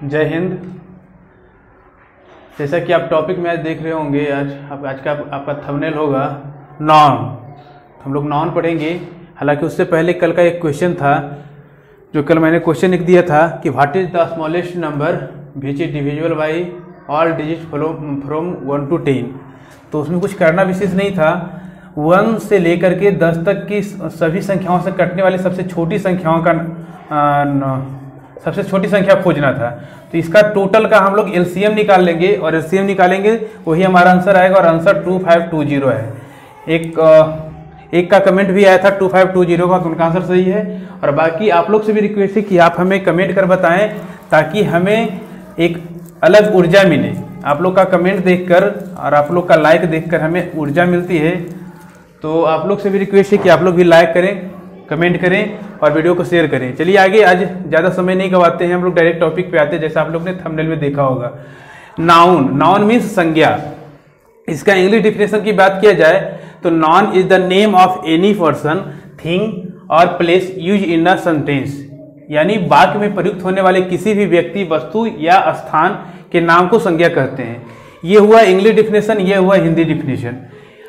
जय हिंद। जैसा कि आप टॉपिक में आज देख रहे होंगे, आज का आपका थंबनेल होगा नॉन। हम लोग नॉन पढ़ेंगे। हालांकि उससे पहले कल का एक क्वेश्चन था, जो कल मैंने क्वेश्चन लिख दिया था कि what is the smallest number which is divisible by all digit from 1 to 10। तो उसमें कुछ करना विशेष नहीं था। 1 से लेकर के 10 तक की सभी संख्याओं से कटने वाली सबसे छोटी संख्याओं का सबसे छोटी संख्या खोजना था। तो इसका टोटल का हम लोग एलसीएम निकाल लेंगे और एलसीएम निकालेंगे वही हमारा आंसर आएगा। और आंसर 2520 है। एक का कमेंट भी आया था 2520 का, उनका आंसर सही है। और बाकी आप लोग से भी रिक्वेस्ट है कि आप हमें कमेंट कर बताएं, ताकि हमें एक अलग ऊर्जा मिले। आप लोग का कमेंट देखकर और आप लोग का लाइक देखकर हमें ऊर्जा मिलती है। तो आप लोग से भी रिक्वेस्ट है कि आप लोग भी लाइक करें, कमेंट करें और वीडियो को शेयर करें। चलिए आगे, आज ज़्यादा समय नहीं गवाते हैं, हम लोग डायरेक्ट टॉपिक पे आते हैं। जैसा आप लोग ने थंबनेल में देखा होगा, नाउन मीन्स संज्ञा। इसका इंग्लिश डिफिनेशन की बात किया जाए तो noun is the name of any person, thing और place use in a sentence. यानी वाक्य में प्रयुक्त होने वाले किसी भी व्यक्ति, वस्तु या स्थान के नाम को संज्ञा कहते हैं। ये हुआ इंग्लिश डिफिनेशन, ये हुआ हिंदी डिफिनेशन।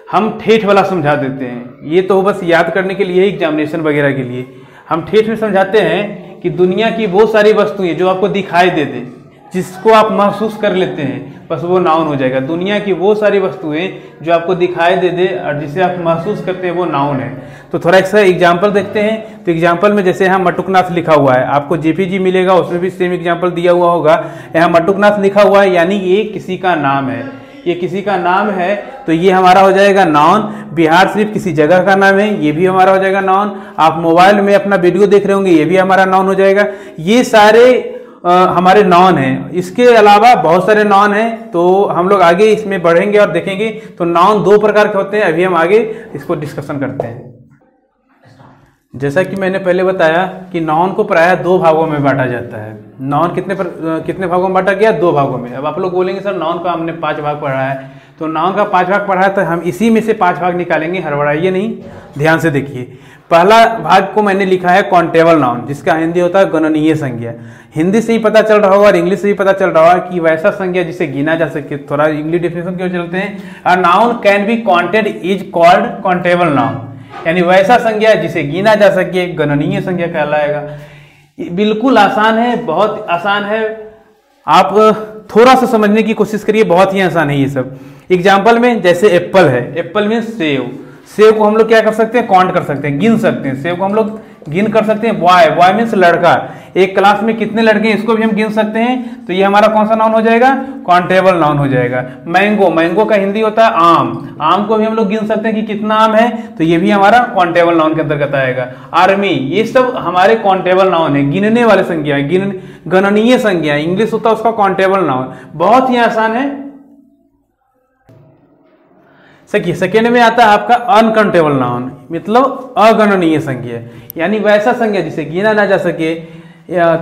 हम ठेठ वाला समझा देते हैं, ये तो बस याद करने के लिए, एग्जामिनेशन वगैरह के लिए। हम ठेठ में समझाते हैं कि दुनिया की वो सारी वस्तुएं जो आपको दिखाई दे दे, जिसको आप महसूस कर लेते हैं, बस वो नाउन हो जाएगा। दुनिया की वो सारी वस्तुएं जो आपको दिखाई दे दे और जिसे आप महसूस करते हैं, वो नाउन है। तो थोड़ा एक सा एग्जाम्पल देखते हैं। तो एग्जाम्पल में जैसे यहाँ मटुकनाथ लिखा हुआ है, आपको जेपीजी मिलेगा, उसमें भी सेम एग्जाम्पल दिया हुआ होगा। यहाँ मटुकनाथ लिखा हुआ है, यानी ये किसी का नाम है, ये किसी का नाम है। तो ये हमारा हो जाएगा नाउन। बिहार सिर्फ किसी जगह का नाम है, ये भी हमारा हो जाएगा नाउन। आप मोबाइल में अपना वीडियो देख रहे होंगे, ये भी हमारा नाउन हो जाएगा। ये सारे हमारे नाउन हैं। इसके अलावा बहुत सारे नाउन हैं, तो हम लोग आगे इसमें बढ़ेंगे और देखेंगे। तो नाउन 2 प्रकार के होते हैं, अभी हम आगे इसको डिस्कशन करते हैं। जैसा कि मैंने पहले बताया कि नाउन को प्रायः 2 भागों में बांटा जाता है। नाउन कितने भागों में बांटा गया? 2 भागों में। अब आप लोग बोलेंगे सर नाउन का हमने 5 भाग पढ़ा है। तो नाउन का 5 भाग पढ़ा है, तो हम इसी में से 5 भाग निकालेंगे। हड़बड़ाइए नहीं, ध्यान से देखिए। पहला भाग को मैंने लिखा है काउंटेबल नाउन, जिसका हिंदी होता है गणनीय संज्ञा। हिंदी से ही पता चल रहा होगा और इंग्लिश से ही पता चल रहा होगा कि वैसा संज्ञा जिसे गिना जा सके। थोड़ा इंग्लिश डेफिनेशन की ओर चलते हैं। A noun can be counted is called countable noun. यानी वैसा संज्ञा जिसे गिना जा सके, गणनीय संज्ञा कहलाएगा। बिल्कुल आसान है, बहुत आसान है। आप थोड़ा सा समझने की कोशिश करिए, बहुत ही आसान है ये सब। एग्जाम्पल में जैसे एप्पल है, एप्पल मीन्स सेव। सेव को हम लोग क्या कर सकते हैं? काउंट कर सकते हैं, गिन सकते हैं। सेव को हम लोग गिन कर सकते हैं। बॉय मीन्स लड़का। एक क्लास में कितने लड़के हैं, इसको भी हम गिन सकते हैं। तो ये हमारा कौन सा नाउन हो जाएगा? काउंटेबल नाउन हो जाएगा। मैंगो का हिंदी होता है आम। आम को भी हम लोग गिन सकते हैं कि कितना आम है, तो ये भी हमारा काउंटेबल नाउन के अंतर्गत आएगा। आर्मी, ये सब हमारे काउंटेबल नाउन है, गिनने वाले संज्ञा, गणनीय संज्ञा। इंग्लिश होता है उसका काउंटेबल नाउन। बहुत ही आसान है। सेकेंड में आता है आपका अनकाउंटेबल नाउन, मतलब अगणनीय संज्ञा, यानी वैसा संज्ञा जिसे गिना ना जा सके।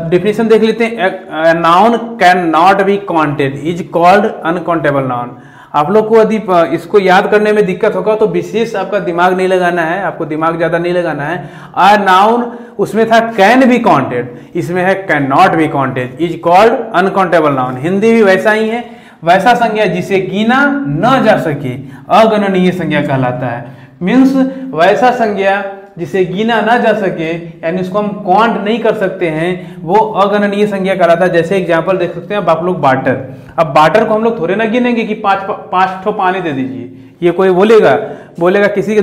डेफिनेशन देख लेते हैं। Noun can not be counted is called uncountable noun. आप लोग को यदि इसको याद करने में दिक्कत होगा तो विशेष आपका दिमाग नहीं लगाना है, आपको दिमाग ज्यादा नहीं लगाना है। अ नाउन उसमें था कैन बी काउंटेड, इसमें है can not be counted is called uncountable noun. Hindi भी वैसा ही है, वैसा संज्ञा जिसे गिना न जा सके अगणनीय संज्ञा कहलाता है। मीन्स वैसा संज्ञा जिसे गिना ना जा सके, यानी उसको हम काउंट नहीं कर सकते हैं, वो अगणनीय संज्ञा कहलाता है। जैसे एग्जांपल देख सकते हैं आप लोग वाटर। अब वाटर को हम लोग थोड़े ना गिनेंगे कि 5 ठो पानी दे दीजिए। ये कोई बोलेगा किसी के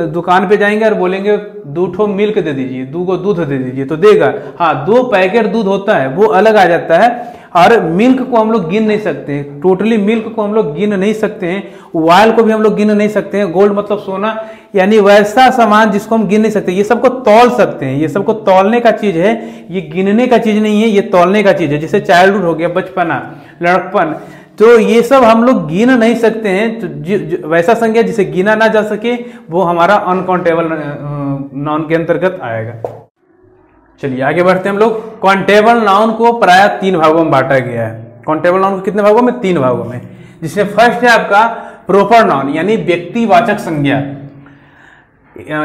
दुकान पे जाएंगे और बोलेंगे 2 ठो मिल्क दे दीजिए, 2 को दूध दे दीजिए, तो देगा। हाँ, 2 पैकेट दूध होता है, वो अलग आ जाता है। और मिल्क को हम लोग गिन नहीं सकते हैं, टोटली मिल्क को हम लोग गिन नहीं सकते हैं। ऑयल को भी हम लोग गिन नहीं सकते हैं। गोल्ड मतलब सोना, यानी वैसा सामान जिसको हम गिन नहीं सकते। ये सबको तौल सकते हैं, ये सबको तौलने का चीज है, ये गिनने का चीज नहीं है, ये तौलने का चीज है। जैसे चाइल्डहुड हो गया, बचपना, लड़कपन, तो ये सब हम लोग गिन नहीं सकते हैं। तो वैसा संज्ञा जिसे गिना ना जा सके, वो हमारा अनकाउंटेबल नाउन के अंतर्गत आएगा। चलिए आगे बढ़ते हैं हम लोग। काउंटेबल नाउन को प्रायः 3 भागों में बांटा गया है। काउंटेबल नाउन को कितने भागों में? 3 भागों में। जिसमें फर्स्ट है आपका प्रोपर नाउन, यानी व्यक्तिवाचक संज्ञा।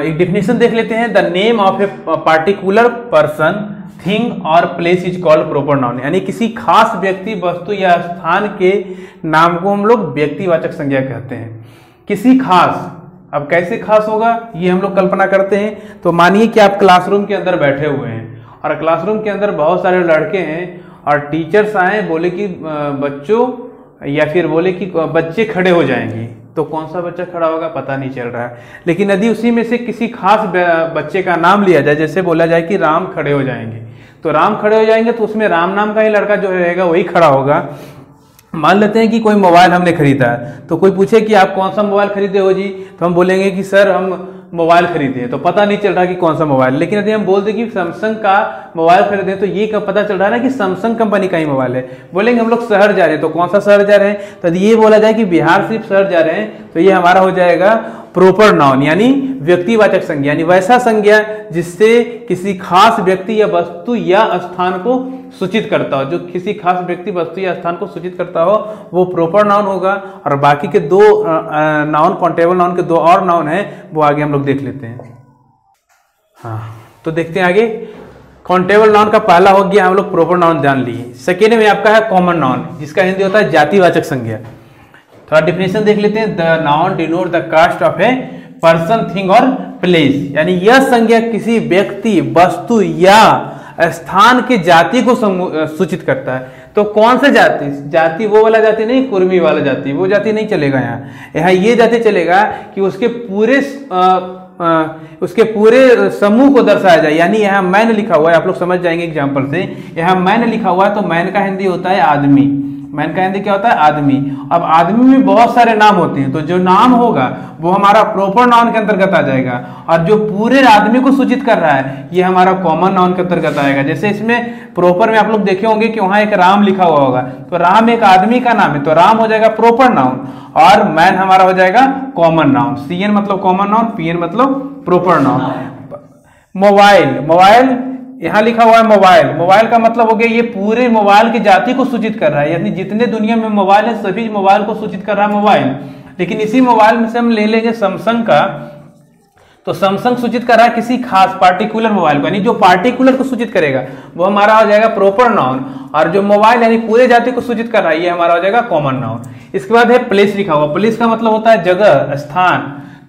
एक डिफिनेशन देख लेते हैं। The name of a particular person thing और place is called proper noun, यानी किसी खास व्यक्ति, वस्तु या स्थान के नाम को हम लोग व्यक्तिवाचक संज्ञा कहते हैं। किसी खास, अब कैसे खास होगा ये हम लोग कल्पना करते हैं। तो मानिए कि आप क्लासरूम के अंदर बैठे हुए हैं और क्लासरूम के अंदर बहुत सारे लड़के हैं और टीचर्स आए, बोले कि बच्चों, या फिर बोले कि बच्चे खड़े हो जाएंगे, तो कौन सा बच्चा खड़ा होगा पता नहीं चल रहा है। लेकिन यदि उसी में से किसी खास बच्चे का नाम लिया जाए, जैसे बोला जाए कि राम खड़े हो जाएंगे, तो राम खड़े हो जाएंगे तो उसमें राम नाम का ही लड़का जो रहेगा वही खड़ा होगा। मान लेते हैं कि कोई मोबाइल हमने खरीदा है, तो कोई पूछे कि आप कौन सा मोबाइल खरीदे हो जी, तो हम बोलेंगे कि सर हम मोबाइल खरीदे, तो पता नहीं चल रहा कि कौन सा मोबाइल। लेकिन यदि हम बोल दें कि सैमसंग का मोबाइल खरीदे, तो ये कब पता चल रहा है ना कि सैमसंग कंपनी का ही मोबाइल है। बोलेंगे हम लोग शहर जा रहे हैं, तो कौन सा शहर जा रहे हैं, तो ये बोला जाए कि बिहार सिर्फ शहर जा रहे हैं, तो ये हमारा हो जाएगा प्रॉपर नाउन, यानी व्यक्तिवाचक संज्ञा, यानी वैसा संज्ञा जिससे किसी खास व्यक्ति या वस्तु या स्थान को सूचित करता हो, जो किसी खास व्यक्ति, वस्तु या स्थान को सूचित करता हो वो प्रॉपर नाउन होगा। और बाकी के दो नाउन, काउंटेबल नाउन के दो और नाउन है, वो आगे हम लोग देख लेते हैं। हाँ, तो देखते हैं आगे। काउंटेबल नाउन का पहला हो गया हम लोग प्रॉपर नाउन जान लिए। सेकेंड में आपका है कॉमन नाउन, जिसका हिंदी होता है जातिवाचक संज्ञा। थोड़ा डिफिनेशन देख लेते हैं। The noun denote the cast of a person, thing और प्लेस, यानी यह संज्ञा किसी व्यक्ति, वस्तु या स्थान के जाति को सूचित करता है। तो कौन सा जाति? जाति वो वाला जाति नहीं, कुर्मी वाला जाति, वो जाति नहीं चलेगा यहाँ ये जाति चलेगा कि उसके पूरे समूह को दर्शाया जाए। यानी यहाँ मैन लिखा हुआ है, आप लोग समझ जाएंगे एग्जाम्पल से। यहाँ मैन लिखा हुआ है, तो मैन का हिंदी होता है आदमी। मैन का हिंदी क्या होता है? आदमी। अब आदमी में बहुत सारे नाम होते हैं, तो जो नाम होगा वो हमारा प्रॉपर नाउन के अंतर्गत आ जाएगा, और जो पूरे आदमी को सूचित कर रहा है ये हमारा कॉमन नाउन के अंतर्गत आएगा। जैसे इसमें प्रॉपर में आप लोग देखे होंगे कि वहां एक राम लिखा हुआ होगा, तो राम एक आदमी का नाम है, तो राम हो जाएगा प्रॉपर नाउन, और मैन हमारा हो जाएगा कॉमन नाउन। CN मतलब कॉमन नाउन, PN मतलब प्रॉपर नाउन। मोबाइल यहाँ लिखा हुआ है मोबाइल का मतलब हो गया ये पूरे मोबाइल की जाति को सूचित कर रहा है, यानी जितने दुनिया में मोबाइल है सभी मोबाइल को सूचित कर रहा है मोबाइल। लेकिन इसी मोबाइल में से हम ले लेंगे सैमसंग का, तो सैमसंग सूचित कर रहा है किसी खास पार्टिकुलर मोबाइल को, यानी जो पार्टिकुलर को सूचित करेगा वो हमारा हो जाएगा प्रॉपर नाउन, और जो मोबाइल यानी पूरे जाति को सूचित कर रहा है ये हमारा हो जाएगा कॉमन नाउन। इसके बाद है प्लेस लिखा हुआ। प्लेस का मतलब होता है जगह, स्थान,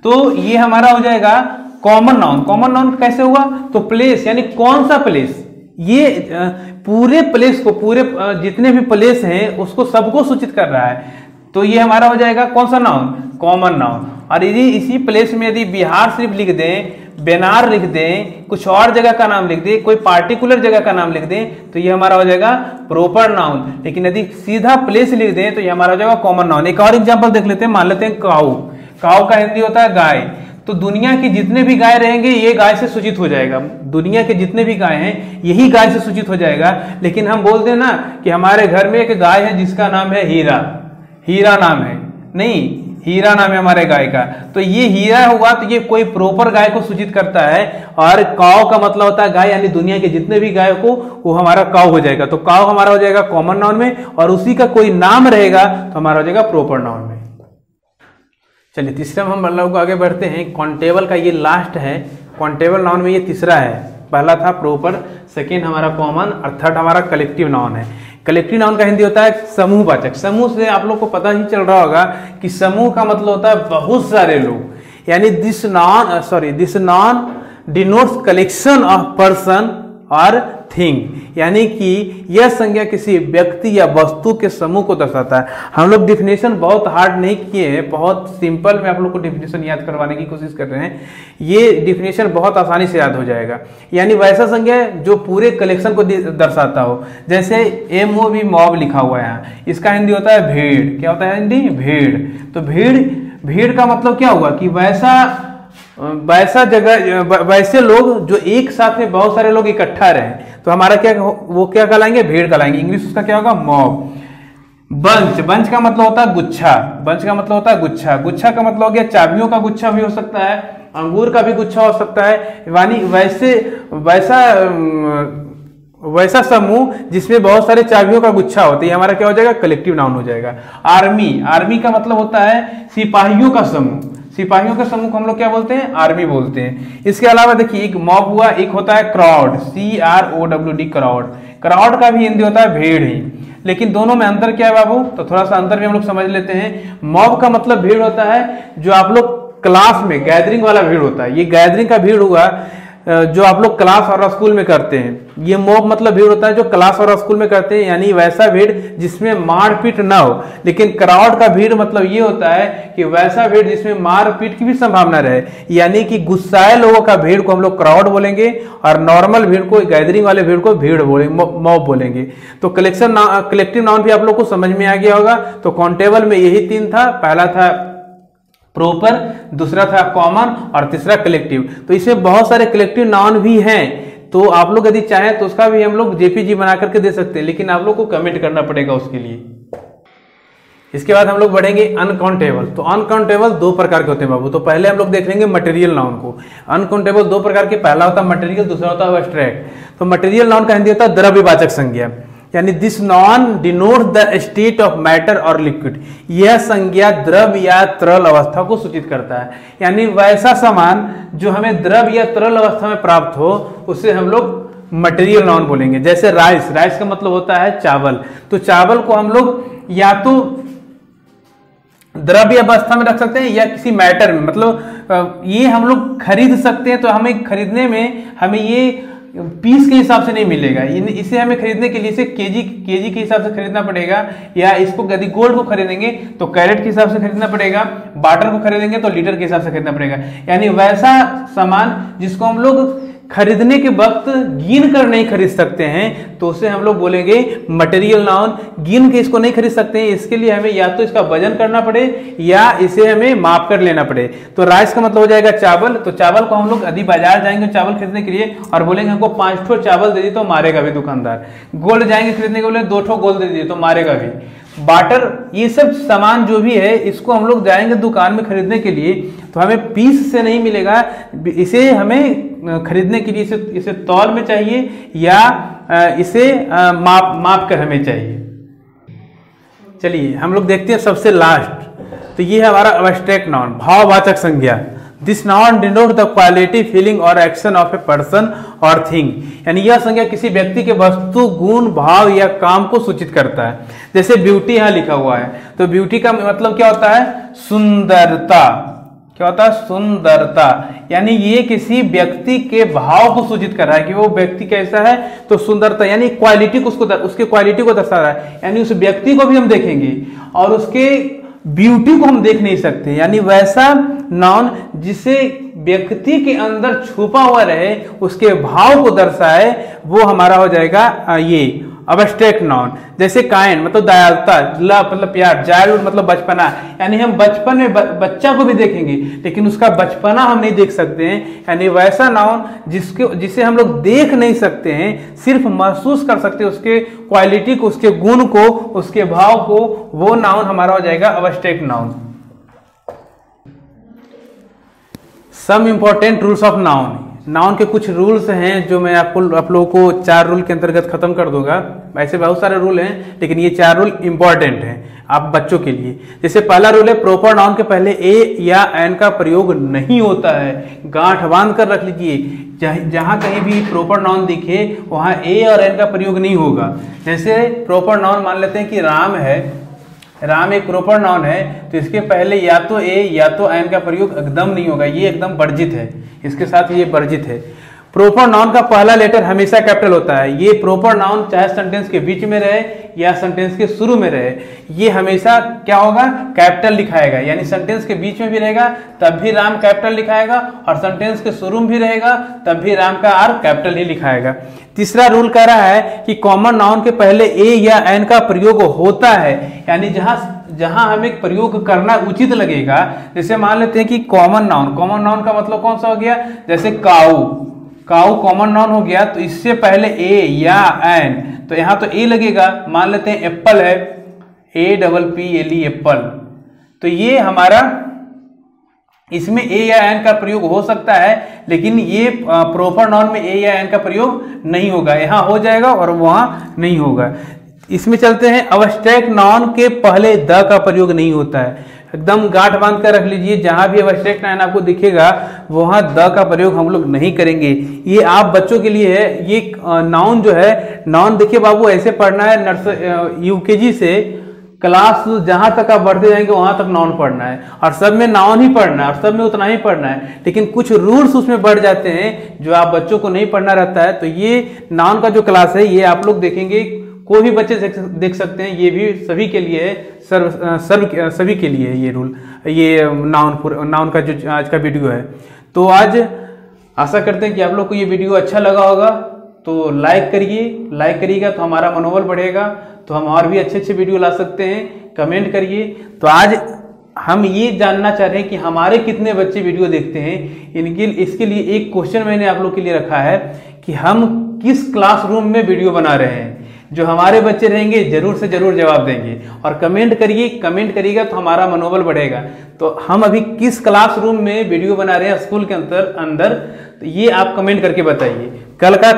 तो ये हमारा हो जाएगा कॉमन नाउन। कॉमन नाउन कैसे हुआ? तो प्लेस यानी कौन सा प्लेस, ये पूरे प्लेस को, पूरे जितने भी प्लेस हैं उसको सबको सूचित कर रहा है, तो ये हमारा हो जाएगा कौन सा नाउन? Common noun. और यदि इसी प्लेस में यदि बिहार सिर्फ लिख दें, बेनार लिख दें, कुछ और जगह का नाम लिख दें, कोई पार्टिकुलर जगह का नाम लिख दें, तो ये हमारा हो जाएगा प्रॉपर नाउन। लेकिन यदि सीधा प्लेस लिख दें तो ये हमारा हो जाएगा कॉमन नाउन। एक और एग्जांपल देख लेते हैं। मान लेते हैं काऊ का हिंदी होता है गाय, तो दुनिया के जितने भी गाय रहेंगे ये गाय से सूचित हो जाएगा। दुनिया के जितने भी गाय हैं यही गाय से सूचित हो जाएगा। लेकिन हम बोलते हैं ना कि हमारे घर में एक गाय है जिसका नाम है हीरा नाम है, नहीं, हीरा नाम है हमारे गाय का, तो ये हीरा हुआ, तो ये कोई प्रॉपर गाय को सूचित करता है। और काव का मतलब होता है गाय, यानी दुनिया के जितने भी गाय को वो हमारा काव हो जाएगा। तो काव हमारा हो जाएगा कॉमन नाउन में, और उसी का कोई नाम रहेगा तो हमारा हो जाएगा प्रॉपर नाउन में। चलिए तीसरे में हम लोग आगे बढ़ते हैं। काउंटेबल का ये लास्ट है। काउंटेबल नाउन में ये तीसरा है। पहला था प्रॉपर, सेकेंड हमारा कॉमन, और थर्ड हमारा कलेक्टिव नाउन है। कलेक्टिव नाउन का हिंदी होता है समूहवाचक। समूह से आप लोग को पता ही चल रहा होगा कि समूह का मतलब होता है बहुत सारे लोग, यानी this noun denotes collection of person और थिंग, यानी कि यह संज्ञा किसी व्यक्ति या वस्तु के समूह को दर्शाता है। हम लोग डिफिनेशन बहुत हार्ड नहीं किए हैं, बहुत सिंपल में आप लोग को डिफिनेशन याद करवाने की कोशिश कर रहे हैं। ये डिफिनेशन बहुत आसानी से याद हो जाएगा। यानी वैसा संज्ञा जो पूरे कलेक्शन को दर्शाता हो, जैसे MOB मॉब लिखा हुआ है यहाँ, इसका हिंदी होता है भीड़। क्या होता है हिंदी? भीड़। तो भीड़ का मतलब क्या हुआ कि वैसा जगह, वैसे लोग जो एक साथ में बहुत सारे लोग इकट्ठा रहे, तो हमारा वो क्या कहलाएंगे? भीड़ कहलाएंगे। इंग्लिश उसका क्या होगा? मॉब। बंच का मतलब होता है गुच्छा। बंच का मतलब होता है गुच्छा। गुच्छा का मतलब हो गया चाबियों का गुच्छा भी हो सकता है, अंगूर का भी गुच्छा हो सकता है, यानी वैसा समूह जिसमें बहुत सारे चाबियों का गुच्छा होता है, ये हमारा क्या हो जाएगा? कलेक्टिव नाउन हो जाएगा। आर्मी का मतलब होता है सिपाहियों का समूह। सिपाहियों के समूह को हम लोग क्या बोलते हैं, आर्मी बोलते हैं। इसके अलावा देखिए एक मॉब हुआ, एक होता है क्राउड, CROWD क्राउड। क्राउड का भी हिंदी होता है भीड़ ही, लेकिन दोनों में अंतर क्या है बाबू, तो थोड़ा सा अंतर भी हम लोग समझ लेते हैं। मॉब का मतलब भीड़ होता है जो आप लोग क्लास में गैदरिंग वाला भीड़ होता है, ये गैदरिंग का भीड़ हुआ जो आप लोग क्लास और स्कूल में करते हैं। ये मॉब मतलब भीड़ होता है जो क्लास और स्कूल में करते हैं, यानी वैसा भीड़ जिसमें मारपीट ना हो। लेकिन क्राउड का भीड़ मतलब ये होता है कि वैसा भीड़ जिसमें मारपीट की भी संभावना रहे, यानी कि गुस्साए लोगों का भीड़ को हम लोग क्राउड बोलेंगे और नॉर्मल भीड़ को, गैदरिंग वाले भीड़ को भीड़ बोलेंगे, मॉब बोलेंगे। तो कलेक्टिव नाउन भी आप लोग को समझ में आ गया होगा। तो काउंटेबल में यही 3 था, पहला था प्रॉपर, दूसरा था कॉमन और तीसरा कलेक्टिव। तो इसमें बहुत सारे कलेक्टिव नाउन भी हैं, तो आप लोग यदि चाहें तो उसका भी हम लोग JPG बना करके दे सकते हैं, लेकिन आप लोग को कमेंट करना पड़ेगा उसके लिए। इसके बाद हम लोग बढ़ेंगे अनकाउंटेबल। तो अनकाउंटेबल 2 प्रकार के होते हैं बाबू। तो पहले हम लोग देख लेंगे मटेरियल नाउन को। अनकाउंटेबल 2 प्रकार के, पहला होता है मटेरियल, दूसरा होता है एब्स्ट्रैक्ट। तो मटेरियल नाउन का हिंदी होता है द्रव्यवाचक संज्ञा, यानी this non denote the state of matter और लिक्विड। यह संज्ञा द्रव या तरल अवस्था को सूचित करता है, यानी वैसा सामान जो हमें द्रव या तरल अवस्था में प्राप्त हो उसे हम लोग मटेरियल नाउन बोलेंगे। जैसे राइस, राइस का मतलब होता है चावल। तो चावल को हम लोग या तो द्रव्य अवस्था में रख सकते हैं या किसी मैटर में, मतलब ये हम लोग खरीद सकते हैं। तो हमें खरीदने में हमें ये पीस के हिसाब से नहीं मिलेगा, इसे हमें खरीदने के लिए इसे केजी के हिसाब से खरीदना पड़ेगा, या इसको यदि गोल्ड को खरीदेंगे तो कैरेट के हिसाब से खरीदना पड़ेगा, वाटर को खरीदेंगे तो लीटर के हिसाब से खरीदना पड़ेगा। यानी वैसा सामान जिसको हम लोग खरीदने के वक्त गिन कर नहीं खरीद सकते हैं, तो उसे हम लोग बोलेंगे मटेरियल नाउन। गिन के इसको नहीं खरीद सकते हैं, इसके लिए हमें या तो इसका वजन करना पड़े या इसे हमें माप कर लेना पड़े। तो राइस का मतलब हो जाएगा चावल। तो चावल को हम लोग यदि बाजार जाएंगे चावल खरीदने के लिए और बोलेंगे हमको 5 ठो चावल दे दी, तो मारेगा भी दुकानदार। गोल्ड जाएंगे खरीदने के लिए 2 ठो गोल्ड दे दीजिए, तो मारेगा भी। बाटर, ये सब सामान जो भी है इसको हम लोग जाएंगे दुकान में खरीदने के लिए, तो हमें पीस से नहीं मिलेगा, इसे हमें खरीदने के लिए इसे तौल में चाहिए या इसे माप कर हमें चाहिए। चलिए हम लोग देखते हैं सबसे लास्ट। तो ये है हमारा एब्स्ट्रैक्ट नाउन, भाववाचक संज्ञा। This noun denote the quality, feeling और एक्शन ऑफ ए पर्सन और थिंग, यानी यह संज्ञा किसी व्यक्ति के वस्तु, गुण, भाव या काम को सूचित करता है। जैसे ब्यूटी यहाँ लिखा हुआ है, तो ब्यूटी का मतलब क्या होता है, सुंदरता। क्या होता है, सुंदरता। यानी ये किसी व्यक्ति के भाव को सूचित कर रहा है कि वो व्यक्ति कैसा है, तो सुंदरता यानी क्वालिटी को, उसके क्वालिटी को दर्शा रहा है। यानी उस व्यक्ति को भी हम देखेंगे और उसके ब्यूटी को हम देख नहीं सकते, यानी वैसा नाउन जिसे व्यक्ति के अंदर छुपा हुआ रहे, उसके भाव को दर्शाए, वो हमारा हो जाएगा ये एब्स्ट्रैक्ट नाउन। जैसे काइंड मतलब दयालुता, लव मतलब प्यार, चाइल्डहुड मतलब बचपना, यानी हम बचपन में बच्चा को भी देखेंगे लेकिन उसका बचपना हम नहीं देख सकते हैं। यानी वैसा नाउन जिसे हम लोग देख नहीं सकते हैं, सिर्फ महसूस कर सकते हैं उसके क्वालिटी को, उसके गुण को, उसके भाव को, वो नाउन हमारा हो जाएगा abstract noun. Some important rules of noun. Noun के कुछ रूल्स हैं जो मैं आप लोगों को 4 रूल के अंतर्गत खत्म कर दूंगा। ऐसे बहुत सारे रूल हैं लेकिन ये 4 रूल इंपॉर्टेंट हैं आप बच्चों के लिए। जैसे पहला रूल है, प्रॉपर नाउन के पहले ए या एन का प्रयोग नहीं होता है। गांठ बांध कर रख लीजिए, जहां कहीं भी प्रॉपर नाउन दिखे वहां ए और एन का प्रयोग नहीं होगा। जैसे प्रॉपर नाउन मान लेते हैं कि राम है, राम एक प्रॉपर नाउन है, तो इसके पहले या तो ए या तो एन का प्रयोग एकदम नहीं होगा, ये एकदम वर्जित है, इसके साथ ये वर्जित है। प्रॉपर नाउन का पहला लेटर हमेशा कैपिटल होता है। ये प्रॉपर नाउन चाहे सेंटेंस के बीच में रहे या सेंटेंस के शुरू में रहे, ये हमेशा क्या होगा, कैपिटल लिखाएगा। यानी सेंटेंस के बीच में भी रहेगा तब भी राम कैपिटल लिखाएगा, और सेंटेंस के शुरू में भी रहेगा तब भी राम का आर कैपिटल ही लिखाएगा। तीसरा रूल कह रहा है कि कॉमन नाउन के पहले ए या एन का प्रयोग होता है, यानी जहां हमें प्रयोग करना उचित लगेगा। जैसे मान लेते हैं कि कॉमन नाउन का मतलब कौन सा हो गया, जैसे काऊ कॉमन नाउन हो गया, तो इससे पहले ए या एन, तो यहां तो ए लगेगा। मान लेते हैं एप्पल है, APPLE एप्पल, तो ये हमारा इसमें ए या एन का प्रयोग हो सकता है, लेकिन ये प्रॉपर नाउन में ए या एन का प्रयोग नहीं होगा। यहां हो जाएगा और वहां नहीं होगा। इसमें चलते हैं, एब्स्ट्रैक्ट नाउन के पहले द का प्रयोग नहीं होता है। एकदम गांठ बांध कर रख लीजिए, जहां भी अब्स्ट्रैक्ट नाउन आपको दिखेगा वहां द का प्रयोग हम लोग नहीं करेंगे। ये आप बच्चों के लिए है। ये नाउन जो है, नाउन देखिए बाबू ऐसे पढ़ना है, यूकेजी से क्लास जहां तक आप बढ़ते जाएंगे वहां तक नाउन पढ़ना है, और सब में नाउन ही पढ़ना है, और सब में उतना ही पढ़ना है। लेकिन कुछ रूल्स उसमें बढ़ जाते हैं जो आप बच्चों को नहीं पढ़ना रहता है। तो ये नाउन का जो क्लास है ये आप लोग देखेंगे, कोई भी बच्चे देख सकते हैं, ये भी सभी के लिए है, सभी के लिए है ये रूल, ये नाउन का जो आज का वीडियो है। तो आज आशा करते हैं कि आप लोग को ये वीडियो अच्छा लगा होगा, तो लाइक करिएगा तो हमारा मनोबल बढ़ेगा, तो हम और भी अच्छे अच्छे वीडियो ला सकते हैं। कमेंट करिए। तो आज हम ये जानना चाह रहे हैं कि हमारे कितने बच्चे वीडियो देखते हैं। इसके लिए एक क्वेश्चन मैंने आप लोग के लिए रखा है कि हम किस क्लासरूम में वीडियो बना रहे हैं। जो हमारे बच्चे रहेंगे जरूर से जरूर जवाब देंगे, और कमेंट करिएगा तो हमारा मनोबल बढ़ेगा। तो हम अभी किस क्लासरूम में वीडियो बना रहे हैं स्कूल के अंदर, तो ये आप कमेंट करके बताइए। कल का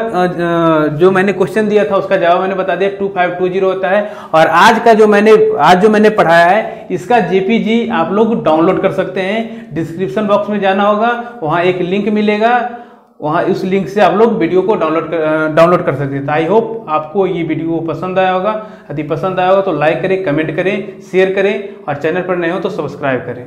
जो मैंने क्वेश्चन दिया था उसका जवाब मैंने बता दिया, 2520 होता है। और आज जो मैंने पढ़ाया है इसका जेपीजी आप लोग डाउनलोड कर सकते हैं। डिस्क्रिप्शन बॉक्स में जाना होगा, वहां एक लिंक मिलेगा, वहां उस लिंक से आप लोग वीडियो को डाउनलोड कर सकते हैं। तो आई होप आपको ये वीडियो पसंद आया होगा। यदि पसंद आया होगा तो लाइक करें, कमेंट करें, शेयर करें, और चैनल पर नए हो तो सब्सक्राइब करें।